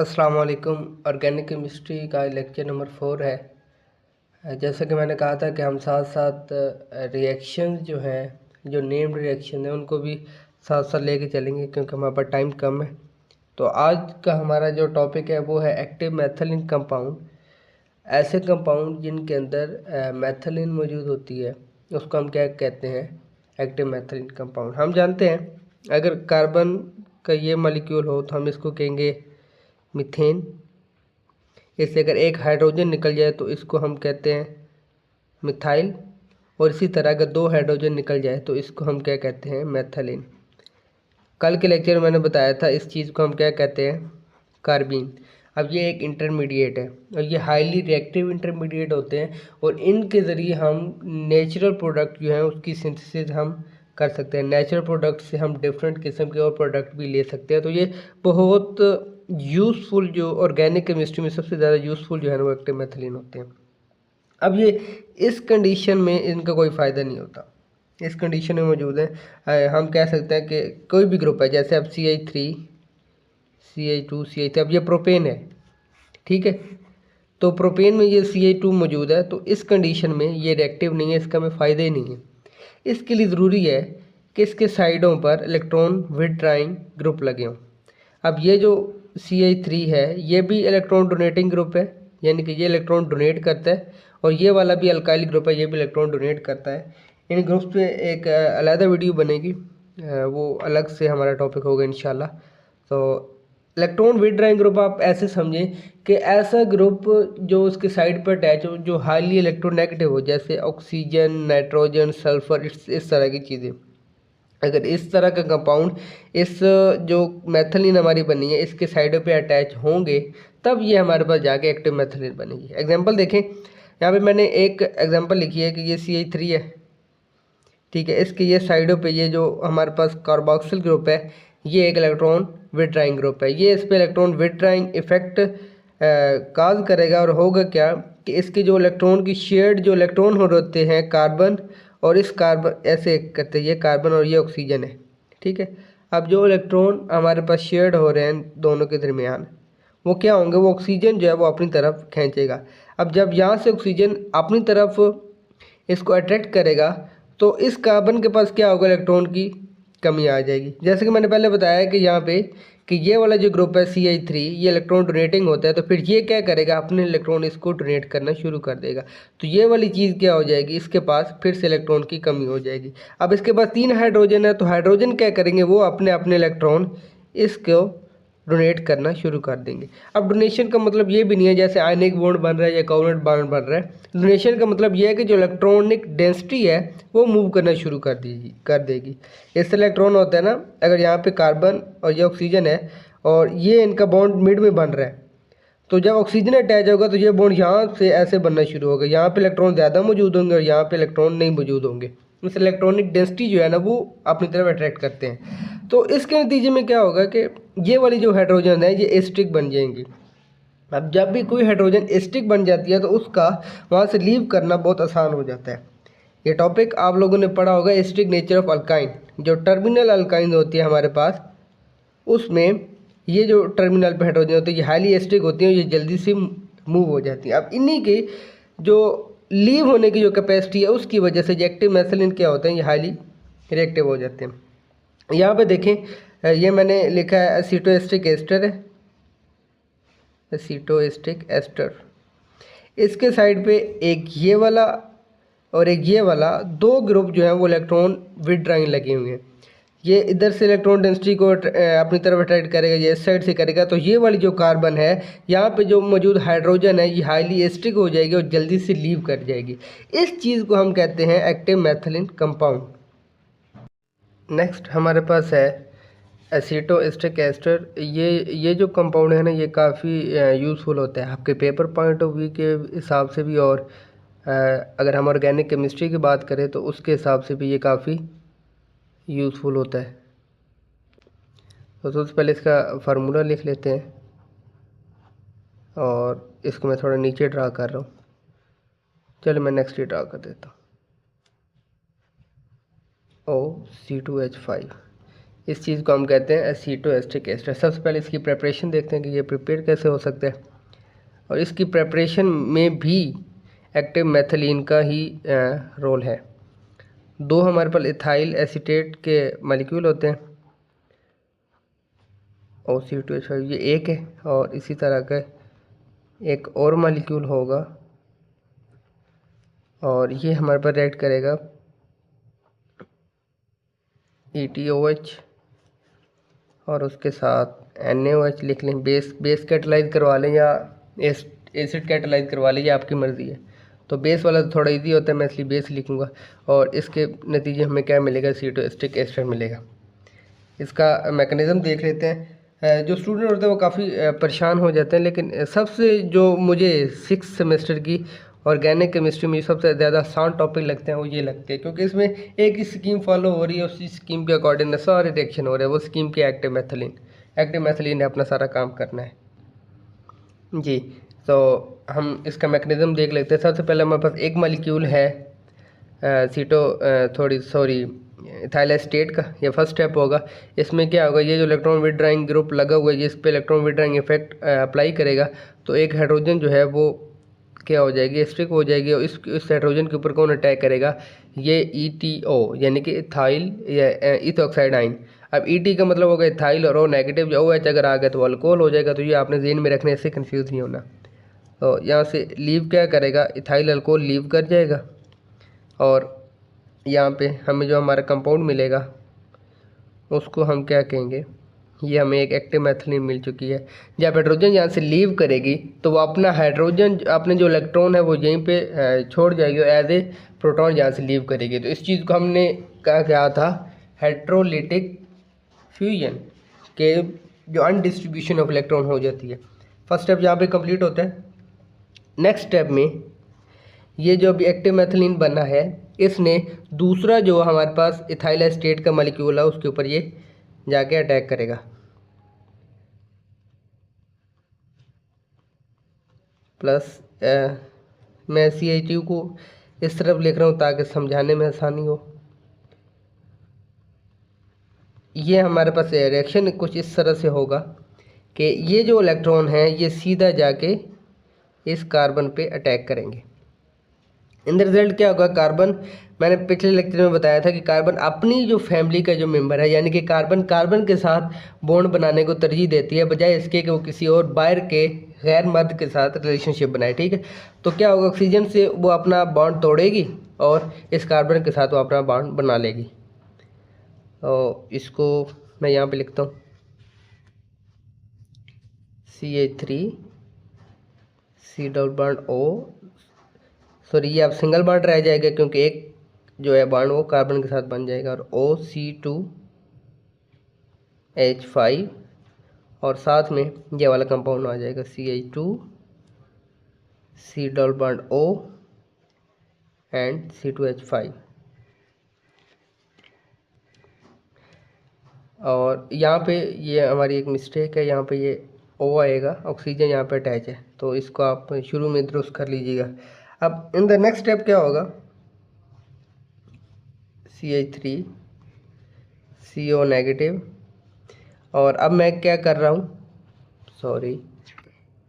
अस्सलाम वालेकुम। Organic chemistry का लेक्चर नंबर 4 है। जैसा कि मैंने कहा था कि हम साथ साथ रिएक्शन जो हैं, जो नेम्ड रिएक्शन है, उनको भी साथ साथ लेके चलेंगे क्योंकि हमारे पास टाइम कम है। तो आज का हमारा जो टॉपिक है वो है एक्टिव मैथिलीन कंपाउंड। ऐसे कंपाउंड जिनके अंदर मैथिलीन मौजूद होती है उसको हम क्या कहते हैं? Active मैथिलीन compound. हम जानते हैं अगर कार्बन का ये मॉलिक्यूल हो तो हम इसको कहेंगे मीथेन। इससे अगर एक हाइड्रोजन निकल जाए तो इसको हम कहते हैं मिथाइल। और इसी तरह अगर 2 हाइड्रोजन निकल जाए तो इसको हम क्या कहते हैं? मैथिलीन। कल के लेक्चर में मैंने बताया था इस चीज़ को हम क्या कहते हैं? कार्बीन। अब ये एक इंटरमीडिएट है और ये हाईली रिएक्टिव इंटरमीडिएट होते हैं और इनके ज़रिए हम नेचुरल प्रोडक्ट जो है उसकी सिंथेसिस हम कर सकते हैं। नेचुरल प्रोडक्ट से हम डिफरेंट किस्म के और प्रोडक्ट भी ले सकते हैं। तो ये बहुत यूज़फुल, जो ऑर्गेनिक केमिस्ट्री में सबसे ज़्यादा यूज़फुल जो है ना वो एक्टिव मैथिलीन होते हैं। अब ये इस कंडीशन में इनका कोई फ़ायदा नहीं होता। इस कंडीशन में मौजूद है, हम कह सकते हैं कि कोई भी ग्रुप है, जैसे अब CH3 CH2 CH3, अब ये प्रोपेन है, ठीक है। तो प्रोपेन में ये CH2 मौजूद है, तो इस कंडीशन में ये रिएक्टिव नहीं है, इसका हमें फ़ायदा ही नहीं है। इसके लिए ज़रूरी है कि इसके साइडों पर इलेक्ट्रॉन विथड्राइंग ग्रुप लगे हों। अब ये जो CH3 है ये भी इलेक्ट्रॉन डोनेटिंग ग्रुप है, यानी कि ये इलेक्ट्रॉन डोनेट करता है, और ये वाला भी अल्काइल ग्रुप है, ये भी इलेक्ट्रॉन डोनेट करता है। इन ग्रुप्स पे एक अलग वीडियो बनेगी, वो अलग से हमारा टॉपिक होगा इंशाल्लाह। तो इलेक्ट्रॉन विथड्राइंग ग्रुप आप ऐसे समझें कि ऐसा ग्रुप जो उसके साइड पर अटैच हो, जो हाईली इलेक्ट्रोनेगेटिव हो, जैसे ऑक्सीजन, नाइट्रोजन, सल्फर, इस तरह की चीज़ें। अगर इस तरह का कंपाउंड इस जो मैथिलीन हमारी बनी है इसके साइडों पे अटैच होंगे तब ये हमारे पास जाके एक्टिव मैथिलीन बनेगी। एग्जांपल देखें, यहाँ पे मैंने एक एग्जांपल लिखी है कि ये CH3 है, ठीक है। इसके ये साइडों पे ये जो हमारे पास कार्बोक्सिल ग्रुप है ये एक इलेक्ट्रॉन विथड्राइंग ग्रुप है। ये इस पर इलेक्ट्रॉन विथड्राइंग इफेक्ट काज करेगा और होगा क्या कि इसके जो इलेक्ट्रॉन की शेयर्ड जो इलेक्ट्रॉन हो होते हैं कार्बन और इस कार्बन ऐसे करते हैं, ये कार्बन और ये ऑक्सीजन है, ठीक है। अब जो इलेक्ट्रॉन हमारे पास शेयर्ड हो रहे हैं दोनों के दरमियान, वो क्या होंगे? वो ऑक्सीजन जो है वो अपनी तरफ खींचेगा। अब जब यहाँ से ऑक्सीजन अपनी तरफ इसको अट्रैक्ट करेगा तो इस कार्बन के पास क्या होगा? इलेक्ट्रॉन की कमी आ जाएगी। जैसे कि मैंने पहले बताया कि यहाँ पे कि ये वाला जो ग्रुप है CH3 ये इलेक्ट्रॉन डोनेटिंग होता है, तो फिर ये क्या करेगा? अपने इलेक्ट्रॉन इसको डोनेट करना शुरू कर देगा। तो ये वाली चीज़ क्या हो जाएगी? इसके पास फिर से इलेक्ट्रॉन की कमी हो जाएगी। अब इसके पास 3 हाइड्रोजन है, तो हाइड्रोजन क्या करेंगे? वो अपने अपने इलेक्ट्रॉन इसको डोनेट करना शुरू कर देंगे। अब डोनेशन का मतलब ये भी नहीं है जैसे आयनिक बॉन्ड बन रहा है या कोवलेंट बॉन्ड बन रहा है। डोनेशन का मतलब ये है कि जो इलेक्ट्रॉनिक डेंसिटी है वो मूव करना शुरू कर देगी। इस इलेक्ट्रॉन होता है ना, अगर यहाँ पे कार्बन और ये ऑक्सीजन है और ये इनका बॉन्ड मिड में बन रहा है, तो जब ऑक्सीजन अटैच होगा तो ये बॉन्ड यहाँ से ऐसे बनना शुरू होगा। यहाँ पे इलेक्ट्रॉन ज़्यादा मौजूद होंगे और यहाँ पे इलेक्ट्रॉन नहीं मौजूद होंगे। इस इलेक्ट्रॉनिक डेंसिटी जो है ना वो अपनी तरफ अट्रैक्ट करते हैं। तो इसके नतीजे में क्या होगा कि ये वाली जो हाइड्रोजन है ये एस्टिक बन जाएंगी। अब जब भी कोई हाइड्रोजन एस्टिक बन जाती है तो उसका वहाँ से लीव करना बहुत आसान हो जाता है। ये टॉपिक आप लोगों ने पढ़ा होगा, एस्टिक नेचर ऑफ अल्काइन। जो टर्मिनल अल्काइन होती है हमारे पास, उसमें ये जो टर्मिनल पे हाइड्रोजन होती है ये हाईली एस्टिक होती है, ये जल्दी से मूव हो जाती है। अब इन्हीं की जो लीव होने की जो कैपेसिटी है उसकी वजह से एक्टिव मैथिलीन क्या होते हैं? ये हाईली रिएक्टिव हो जाते हैं। यहाँ पे देखें, ये मैंने लिखा है एसीटोएस्टिक एस्टर है, एसीटोएस्टिक एस्टर। इसके साइड पे एक ये वाला और एक ये वाला, 2 ग्रुप जो है वो इलेक्ट्रॉन विथड्राइंग लगे हुए हैं। ये इधर से इलेक्ट्रॉन डेंसिटी को अपनी तरफ अट्रैक्ट करेगा, ये इस साइड से करेगा। तो ये वाली जो कार्बन है यहाँ पे जो मौजूद हाइड्रोजन है ये हाईली एस्टिक हो जाएगी और जल्दी से लीव कर जाएगी। इस चीज़ को हम कहते हैं एक्टिव मैथिलीन कंपाउंड। नेक्स्ट हमारे पास है एसीटोएस्टिक एस्टर। ये जो कंपाउंड है ना ये काफ़ी यूज़फुल होता है आपके पेपर पॉइंट ऑफ व्यू के हिसाब से भी, और अगर हम ऑर्गेनिक केमिस्ट्री की बात करें तो उसके हिसाब से भी ये काफ़ी यूज़फुल होता है। तो सबसे पहले इसका फार्मूला लिख लेते हैं और इसको मैं थोड़ा नीचे ड्रा कर रहा हूँ। चलो मैं नेक्स्ट ड्रा कर देता हूँ। OC2H5, इस चीज़ को हम कहते हैं एसीटोएस्टिक एस्टर। सबसे पहले इसकी प्रिपरेशन देखते हैं कि ये प्रिपेयर कैसे हो सकता है। और इसकी प्रिपरेशन में भी एक्टिव मेथिलीन का ही रोल है। दो हमारे पास इथाइल एसीटेट के मॉलिक्यूल होते हैं, OC2H5 ये एक है, और इसी तरह का एक और मॉलिक्यूल होगा और ये हमारे पास रिएक्ट करेगा ETOH और उसके साथ NaOH लिख लें। बेस कैटेलाइज करवा लें या एसिड कैटेलाइज करवा लें, ये आपकी मर्ज़ी है। तो बेस वाला तो थोड़ा इजी होता है, मैं इसलिए बेस लिखूँगा। और इसके नतीजे हमें क्या मिलेगा, एसीटोएस्टिक एस्टर मिलेगा। इसका मैकेनिज़्म देख लेते हैं। जो स्टूडेंट होते हैं वो काफ़ी परेशान हो जाते हैं, लेकिन सबसे जो मुझे 6th सेमेस्टर की ऑर्गेनिक केमिस्ट्री में सबसे ज़्यादा आसान टॉपिक लगते हैं वो ये लगते हैं, क्योंकि इसमें एक ही स्कीम फॉलो हो रही है, उसी स्कीम के अकॉर्डिंग सारे रिएक्शन हो रहे हैं। वो स्कीम की एक्टिव मेथिलीन ने अपना सारा काम करना है जी। तो हम इसका मैकेनिज़्म देख लेते हैं। सबसे पहले हमारे पास एक मॉलिक्यूल है इथाइल एसीटेट का, ये फर्स्ट स्टेप होगा। इसमें क्या होगा, ये जो इलेक्ट्रॉन विड्राइंग ग्रुप लगा हुआ है जिस पे इलेक्ट्रॉन विड्राइंग इफेक्ट अप्लाई करेगा, तो एक हाइड्रोजन जो है वो क्या हो जाएगी, स्टिक हो जाएगी। और इस हाइड्रोजन के ऊपर कौन अटैक करेगा, ये ETO यानी कि इथाइल या इथोक्साइड आइन। अब ET का मतलब होगा इथाइल और O नेगेटिव, जो OH अगर आ गया तो अल्कोहल हो जाएगा। तो ये आपने ज़हन में रखने से कंफ्यूज नहीं होना। तो यहाँ से लीव क्या करेगा, इथाइल अल्कोहल लीव कर जाएगा और यहाँ पे हमें जो हमारा कंपाउंड मिलेगा उसको हम क्या कहेंगे, ये हमें एक एक्टिव मेथिलीन मिल चुकी है। जब हाइड्रोजन यहाँ से लीव करेगी तो वो अपना हाइड्रोजन, अपने जो इलेक्ट्रॉन है वो यहीं पे छोड़ जाएगी और एज ए प्रोटॉन यहाँ से लीव करेगी। तो इस चीज़ को हमने कहा था हेट्रोलिटिक फ्यूजन के जो अनडिस्ट्रीब्यूशन ऑफ इलेक्ट्रॉन हो जाती है। फर्स्ट स्टेप यहाँ पे कंप्लीट होता है। नेक्स्ट स्टेप में ये जो अभी एक्टिव मेथिलीन बना है, इसने दूसरा जो हमारे पास इथाइल एसीटेट का मॉलिक्यूल है उसके ऊपर ये जाके अटैक करेगा। प्लस मैं CH2 को इस तरफ लिख रहा हूँ ताकि समझाने में आसानी हो। ये हमारे पास रिएक्शन कुछ इस तरह से होगा कि ये जो इलेक्ट्रॉन है ये सीधा जाके इस कार्बन पे अटैक करेंगे। इन द रिजल्ट क्या होगा, कार्बन, मैंने पिछले लेक्चर में बताया था कि कार्बन अपनी जो फैमिली का जो मेंबर है, यानी कि कार्बन के साथ बॉन्ड बनाने को तरजीह देती है बजाय इसके कि वो किसी और बाहर के गैर मर्द के साथ रिलेशनशिप बनाए। ठीक है, तो क्या होगा, ऑक्सीजन से वो अपना बॉन्ड तोड़ेगी और इस कार्बन के साथ वो अपना बॉन्ड बना लेगी। और इसको मैं यहाँ पे लिखता हूँ CH3 C double bond O, sorry ये अब सिंगल बॉन्ड रह जाएगा क्योंकि एक जो है बॉन्ड वो कार्बन के साथ बन जाएगा, और OC2H5 और साथ में ये वाला कंपाउंड आ जाएगा CH2 C double bond O and C2H5। और यहाँ पे ये हमारी एक मिस्टेक है, यहाँ पे ये O आएगा, ऑक्सीजन यहाँ पे अटैच है, तो इसको आप शुरू में दुरुस्त कर लीजिएगा। अब इन द नेक्स्ट स्टेप क्या होगा, CH3 CO नेगेटिव, और अब मैं क्या कर रहा हूँ, सॉरी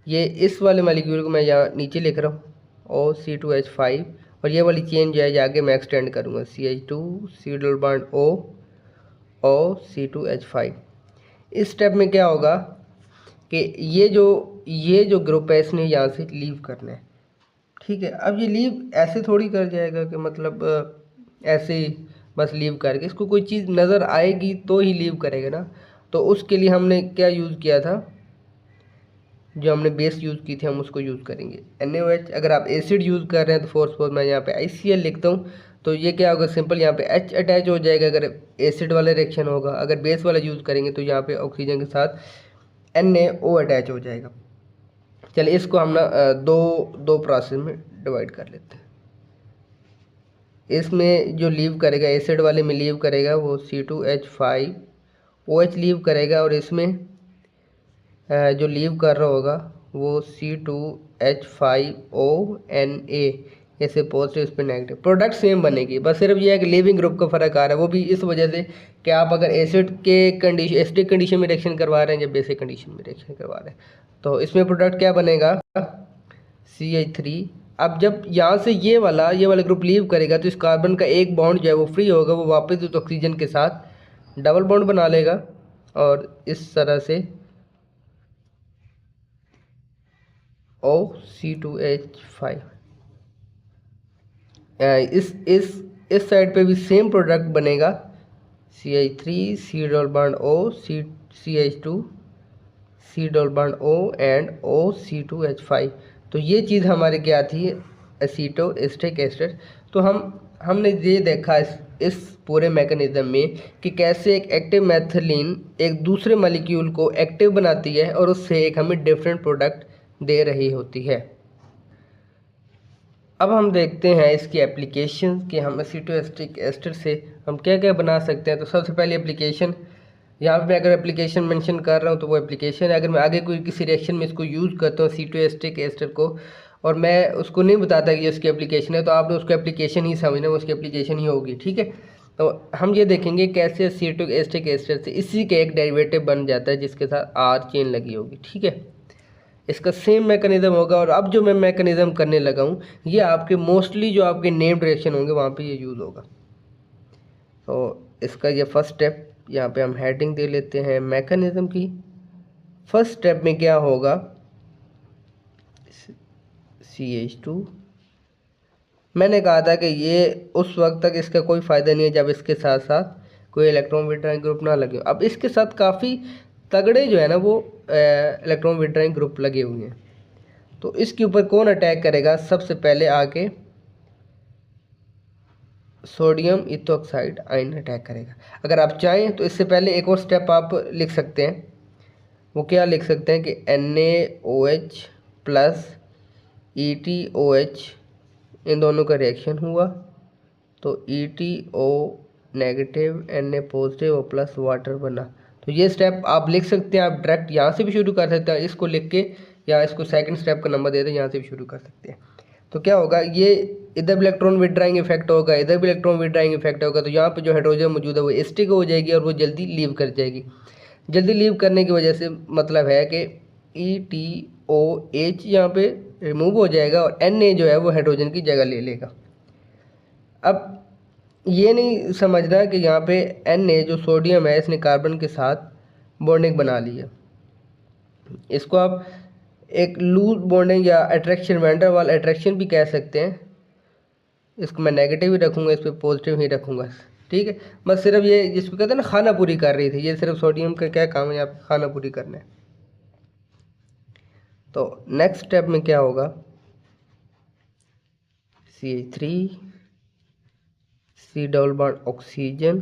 ये इस वाले मॉलिक्यूल को मैं यहाँ नीचे लिख रहा हूँ OC2H5, और ये वाली चेन जो है आगे मैं एक्सटेंड करूँगा CH2 C double bond O OC2H5। इस स्टेप में क्या होगा कि ये जो ग्रुप है इसने यहाँ से लीव करना है। ठीक है, अब ये लीव ऐसे थोड़ी कर जाएगा कि मतलब ऐसे ही बस लीव करके, इसको कोई चीज़ नज़र आएगी तो ही लीव करेगा ना। तो उसके लिए हमने क्या यूज़ किया था, जो हमने बेस यूज़ की थी हम उसको यूज़ करेंगे NaOH। अगर आप एसिड यूज़ कर रहे हैं तो सपोज मैं यहाँ पे ICl लिखता हूँ, तो ये क्या होगा, सिंपल यहाँ पे H अटैच हो जाएगा अगर एसिड वाला रिएक्शन होगा। अगर बेस वाला यूज़ करेंगे तो यहाँ पे ऑक्सीजन के साथ NaO अटैच हो जाएगा। चलिए इसको हम ना दो प्रोसेस में डिवाइड कर लेते हैं। इसमें जो लीव करेगा, एसिड वाले में लीव करेगा वो C2H5OH लीव करेगा, और इसमें जो लीव कर रहा होगा वो C2H5ONA ऐसे पॉजिटिव, इस पर नेगेटिव, प्रोडक्ट सेम बनेगी। बस सिर्फ ये है कि लिविंग ग्रुप का फ़र्क आ रहा है, वो भी इस वजह से कि आप अगर एसिड के कंडीशन, एसिडिक कंडीशन में रिएक्शन करवा रहे हैं या बेसिक कंडीशन में रिएक्शन करवा रहे हैं, तो इसमें प्रोडक्ट क्या बनेगा, CH3। अब जब यहाँ से ये वाला ग्रुप लीव करेगा तो इस कार्बन का एक बॉन्ड जो है वो फ्री होगा, वो वापस उस ऑक्सीजन के साथ डबल बॉन्ड बना लेगा और इस तरह से OC2H5। इस साइड पे भी सेम प्रोडक्ट बनेगा, CH3 C double bond O CH2 C double bond O and OC2H5। तो ये चीज़ हमारे क्या थी, एसीटो एस्टिक एस्टर। तो हमने ये देखा इस पूरे मैकेनिज्म में कि कैसे एक एक्टिव मैथिलीन एक दूसरे मॉलिक्यूल को एक्टिव बनाती है और उससे एक हमें डिफरेंट प्रोडक्ट दे रही होती है। अब हम देखते हैं इसकी एप्लीकेशन कि हम एसीटो एस्टिक एस्टर से हम क्या क्या बना सकते हैं। तो सबसे पहले एप्लीकेशन, यहाँ पे मैं अगर एप्लीकेशन मेंशन कर रहा हूँ तो वो एप्लीकेशन है। अगर मैं आगे कोई किसी रिएक्शन में इसको यूज़ करता हूँ एसीटो एस्टिक एस्टर को, और मैं उसको नहीं बताता कि ये उसकी एप्लीकेशन है, तो आपने उसको एप्लीकेशन ही समझना, वो उसकी एप्लीकेशन ही होगी, ठीक है। तो हम ये देखेंगे कैसे एसीटो एस्टिक एस्टर से इसी के एक डेरिवेटिव बन जाता है जिसके साथ R चेन लगी होगी, ठीक है। इसका सेम मैकेनिज्म होगा। और अब जो मैं मैकेनिज्म करने लगा हूँ ये आपके मोस्टली जो आपके नेम्ड रिएक्शन होंगे वहाँ पे ये यूज़ होगा। तो इसका ये फर्स्ट स्टेप, यहाँ पे हम हेडिंग दे लेते हैं मैकेनिज्म की। फर्स्ट स्टेप में क्या होगा, CH2। मैंने कहा था कि ये उस वक्त तक इसका कोई फ़ायदा नहीं है जब इसके साथ साथ कोई इलेक्ट्रॉन विड्रॉइंग ग्रुप ना लगे। अब इसके साथ काफ़ी तगड़े जो है ना वो इलेक्ट्रॉन विड्रॉइंग ग्रुप लगे हुए हैं। तो इसके ऊपर कौन अटैक करेगा, सबसे पहले आके सोडियम इथोक्साइड आयन अटैक करेगा। अगर आप चाहें तो इससे पहले एक और स्टेप आप लिख सकते हैं, वो क्या लिख सकते हैं कि NaOH प्लस EtOH इन दोनों का रिएक्शन हुआ तो EtO नेगेटिव Na पॉजिटिव और प्लस वाटर बना। तो ये स्टेप आप लिख सकते हैं, आप डायरेक्ट यहाँ से भी शुरू कर सकते हैं, इसको लिख के या इसको सेकंड स्टेप का नंबर दे दें, यहाँ से भी शुरू कर सकते हैं। तो क्या होगा, ये इधर भी इलेक्ट्रॉन विड्रॉइंग इफेक्ट होगा, इधर भी इलेक्ट्रॉन विड्रॉइंग इफेक्ट होगा। तो यहाँ पे जो हाइड्रोजन मौजूद है वो एस्टिक हो जाएगी और वो जल्दी लीव कर जाएगी। जल्दी लीव करने की वजह से मतलब है कि EtOH यहाँ पे रिमूव हो जाएगा और Na जो है वो हाइड्रोजन की जगह ले लेगा। अब ये नहीं समझना कि यहाँ पे Na जो सोडियम है इसने कार्बन के साथ बॉन्डिंग बना ली है। इसको आप एक लूज बॉन्डिंग या अट्रैक्शन, वैन डर वाल अट्रैक्शन भी कह सकते हैं। इसको मैं नेगेटिव ही रखूँगा, इस पर पॉजिटिव ही रखूँगा, ठीक है। बस सिर्फ ये जिसको कहते हैं ना खाना पूरी कर रही थी, ये सिर्फ सोडियम का क्या काम है, यहाँ पे खाना पूरी करना है। तो नेक्स्ट स्टेप में क्या होगा, CH3 C double bond oxygen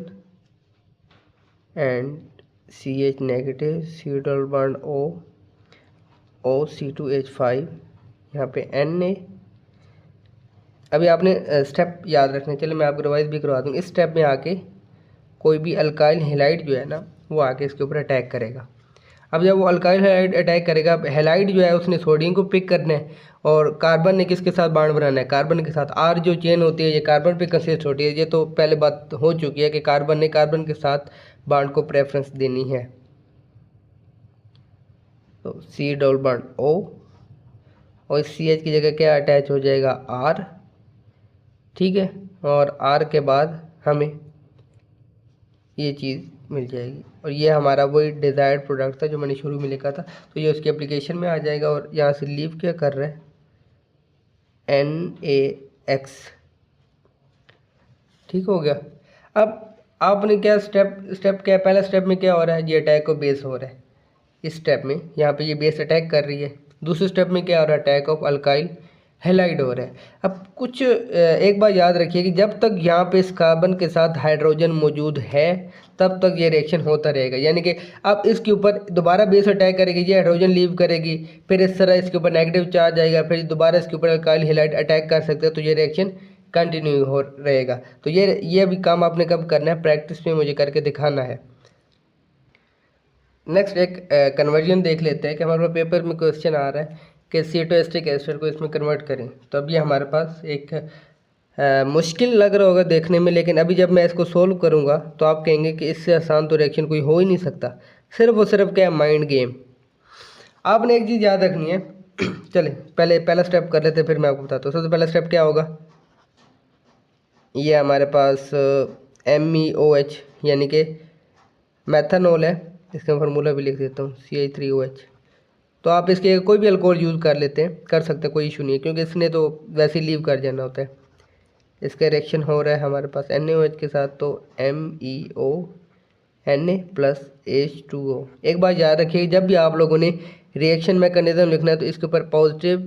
and CH negative C double bond O OC2H5, यहाँ पे Na। अभी आपने स्टेप याद रखने, चले मैं आपको रिवाइज भी करवा दूँ। इस स्टेप में आके कोई भी अल्काइल हैलाइड जो है ना वो आके इसके ऊपर अटैक करेगा। अब जब वो अल्काइल हैलाइड अटैक करेगा, हैलाइड जो है उसने सोडियम को पिक करना है और कार्बन ने किसके साथ बॉन्ड बनाना है, कार्बन के साथ। R जो चेन होती है ये कार्बन पे कंसिस्ट होती है, ये तो पहले बात हो चुकी है कि कार्बन ने कार्बन के साथ बॉन्ड को प्रेफरेंस देनी है। तो C डबल बॉन्ड O और CH की जगह क्या अटैच हो जाएगा, R, ठीक है। और R के बाद हमें ये चीज़ मिल जाएगी और ये हमारा वही डिज़ायर्ड प्रोडक्ट था जो मैंने शुरू में लिखा था। तो ये उसकी एप्लीकेशन में आ जाएगा और यहाँ से लीव क्या कर रहा है, NaX, ठीक हो गया। अब आपने क्या स्टेप क्या, पहला स्टेप में क्या हो रहा है, ये अटैक को बेस हो रहा है। इस स्टेप में यहाँ पे ये बेस अटैक कर रही है। दूसरे स्टेप में क्या हो रहा है, अटैक ऑफ अल्काइल हैलाइड हो रहा है। अब कुछ एक बार याद रखिए कि जब तक यहाँ पे इस कार्बन के साथ हाइड्रोजन मौजूद है तब तक ये रिएक्शन होता रहेगा। यानी कि अब इसके ऊपर दोबारा बेस अटैक करेगी, ये हाइड्रोजन लीव करेगी, फिर इस तरह इसके ऊपर नेगेटिव चार्ज आएगा, फिर दोबारा इसके ऊपर अल्काइल हैलाइड अटैक कर सकते हैं, तो ये रिएक्शन कंटिन्यू हो रहेगा। तो ये अभी काम आपने कब करना है, प्रैक्टिस में मुझे करके दिखाना है। नेक्स्ट एक कन्वर्जन देख लेते हैं कि हमारे पेपर में क्वेश्चन आ रहा है कि सीटोएस्टिक एस्टर को इसमें कन्वर्ट करें। तो अभी हमारे पास एक मुश्किल लग रहा होगा देखने में, लेकिन अभी जब मैं इसको सोल्व करूँगा तो आप कहेंगे कि इससे आसान तो रिएक्शन कोई हो ही नहीं सकता। सिर्फ और सिर्फ क्या है, माइंड गेम। आपने एक चीज़ याद रखनी है। चले पहले पहला स्टेप कर लेते, फिर मैं आपको बताता हूँ। सबसे पहला स्टेप क्या होगा, ये हमारे पास MEOH यानी कि मेथनॉल है। इसका फार्मूला भी लिख देता हूँ, CH3OH। तो आप इसके कोई भी अल्कोहल यूज़ कर लेते हैं, कर सकते हैं, कोई इशू नहीं है, क्योंकि इसने तो वैसे ही लीव कर जाना होता है। इसका रिएक्शन हो रहा है हमारे पास NaOH के साथ, तो MeONa+H2O। एक बात याद रखिए, जब भी आप लोगों ने रिएक्शन मैकेनिज्म लिखना है तो इसके ऊपर पॉजिटिव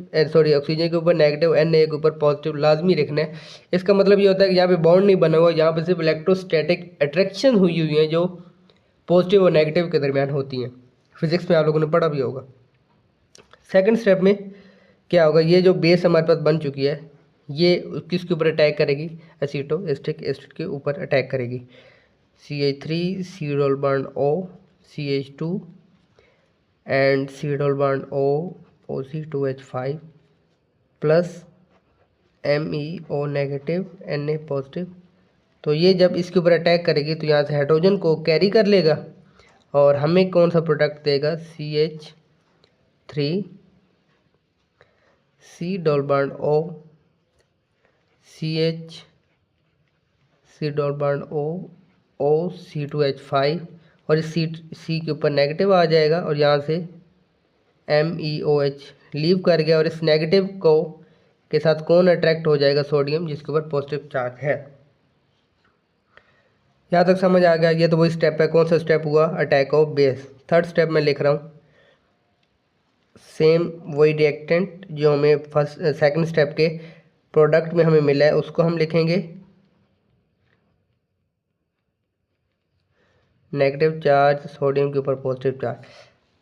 ऑक्सीजन के ऊपर नेगेटिव, Na के ऊपर पॉजिटिव लाजमी लिखना है। इसका मतलब ये होता है कि यहाँ पे बॉन्ड नहीं बना हुआ, यहाँ पे सिर्फ इलेक्ट्रोस्टैटिक अट्रैक्शन हुई है जो पॉजिटिव और नेगेटिव के दरमियान होती हैं। फिजिक्स में आप लोगों ने पढ़ा भी होगा। सेकंड स्टेप में क्या होगा, ये जो बेस हमारे पास बन चुकी है, ये किसके ऊपर अटैक करेगी, एसिटोएस्टिक एसिड के ऊपर अटैक करेगी। CH3 C double bond O CH2 and C double bond O OC2H5 plus MEO negative Na positive. तो ये जब इसके ऊपर अटैक करेगी तो यहाँ से हाइड्रोजन को कैरी कर लेगा और हमें कौन सा प्रोडक्ट देगा, CH3 C double bond O C double bond O OC2H5 और इस C के ऊपर नेगेटिव आ जाएगा और यहाँ से MEOH लीव कर गया और इस नेगेटिव को के साथ कौन अट्रैक्ट हो जाएगा, सोडियम, जिसके ऊपर पॉजिटिव चार्ज है। यहाँ तक समझ आ गया। ये तो वही स्टेप है। कौन सा स्टेप हुआ, attack of base. Third step में लिख रहा हूँ, सेम वही रिएक्टेंट जो हमें फर्स्ट सेकंड स्टेप के प्रोडक्ट में हमें मिला है उसको हम लिखेंगे नेगेटिव चार्ज सोडियम के ऊपर पॉजिटिव चार्ज।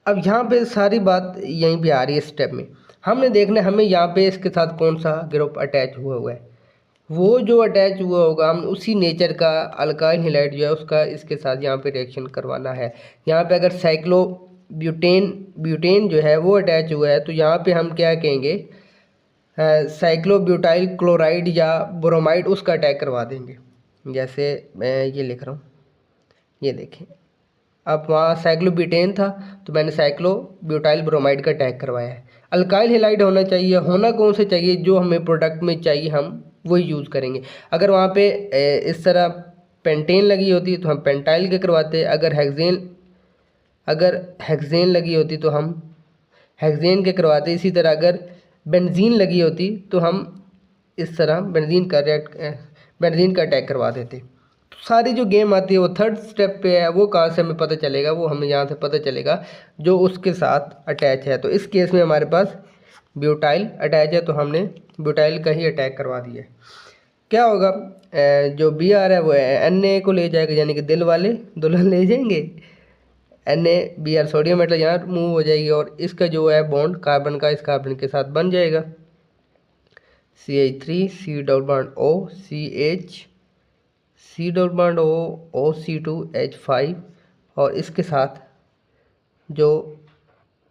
अब यहाँ पे सारी बात यहीं पे आ रही है। स्टेप में हमने देखना है हमें यहाँ पे इसके साथ कौन सा ग्रुप अटैच हुआ है। वो जो अटैच हुआ होगा हम उसी नेचर का अल्काइल हैलाइड जो है उसका इसके साथ यहाँ पे रिएक्शन करवाना है। यहाँ पे अगर ब्यूटेन जो है वो अटैच हुआ है तो यहाँ पे हम क्या कहेंगे, साइक्लोब्यूटाइल क्लोराइड या ब्रोमाइड, उसका अटैक करवा देंगे। जैसे मैं ये लिख रहा हूँ, ये देखें, अब वहाँ साइक्लोब्यूटेन था तो मैंने साइक्लोब्यूटाइल ब्रोमाइड का अटैक करवाया है। अल्काइल हैलाइड होना चाहिए, होना कौन से चाहिए, जो हमें प्रोडक्ट में चाहिए हम वही यूज़ करेंगे। अगर वहाँ पे इस तरह पेंटेन लगी होती तो हम पेंटाइल के करवाते, अगर हेक्सेन लगी होती तो हम हेक्सेन के करवाते। इसी तरह अगर बेंजीन लगी होती तो हम इस तरह बेंजीन का अटैक करवा देते। तो सारी जो गेम आती है वो थर्ड स्टेप पे है। वो कहाँ से हमें पता चलेगा, वो हमें यहाँ से पता चलेगा जो उसके साथ अटैच है। तो इस केस में हमारे पास ब्यूटाइल अटैच है तो हमने ब्यूटाइल का ही अटैक करवा दिया। क्या होगा, जो Br है वो Na को ले जाएगा, यानी कि दिल वाले दुल्हन ले जाएंगे। NaBr सोडियम मेटल यहाँ मूव हो जाएगी और इसका जो है बॉन्ड कार्बन का इस कार्बन के साथ बन जाएगा। CH3 C double bond O C double bond O OC2H5 और इसके साथ जो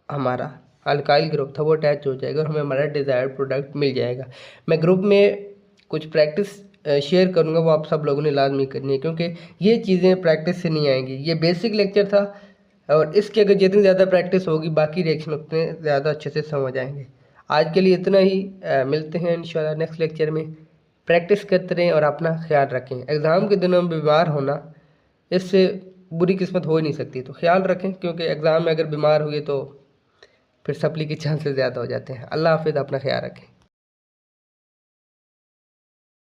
हमारा अल्काइल ग्रुप था वो अटैच हो जाएगा और हमें हमारा डिज़ायर्ड प्रोडक्ट मिल जाएगा। मैं ग्रुप में कुछ प्रैक्टिस शेयर करूंगा, वो आप सब लोगों ने लाजमी करनी है, क्योंकि ये चीज़ें प्रैक्टिस से नहीं आएंगी। ये बेसिक लेक्चर था और इसकी अगर जितनी ज़्यादा प्रैक्टिस होगी बाकी रिएक्शन उतने ज़्यादा अच्छे से समझ आएंगे। आज के लिए इतना ही, मिलते हैं इंशाल्लाह नेक्स्ट लेक्चर में। प्रैक्टिस करते रहें और अपना ख्याल रखें। एग्ज़ाम के दिनों में बीमार होना, इससे बुरी किस्मत हो ही नहीं सकती, तो ख्याल रखें, क्योंकि एग्ज़ाम में अगर बीमार हुए तो फिर सप्ली के चांसेस ज़्यादा हो जाते हैं। अल्लाह हाफिज़, अपना ख्याल रखें।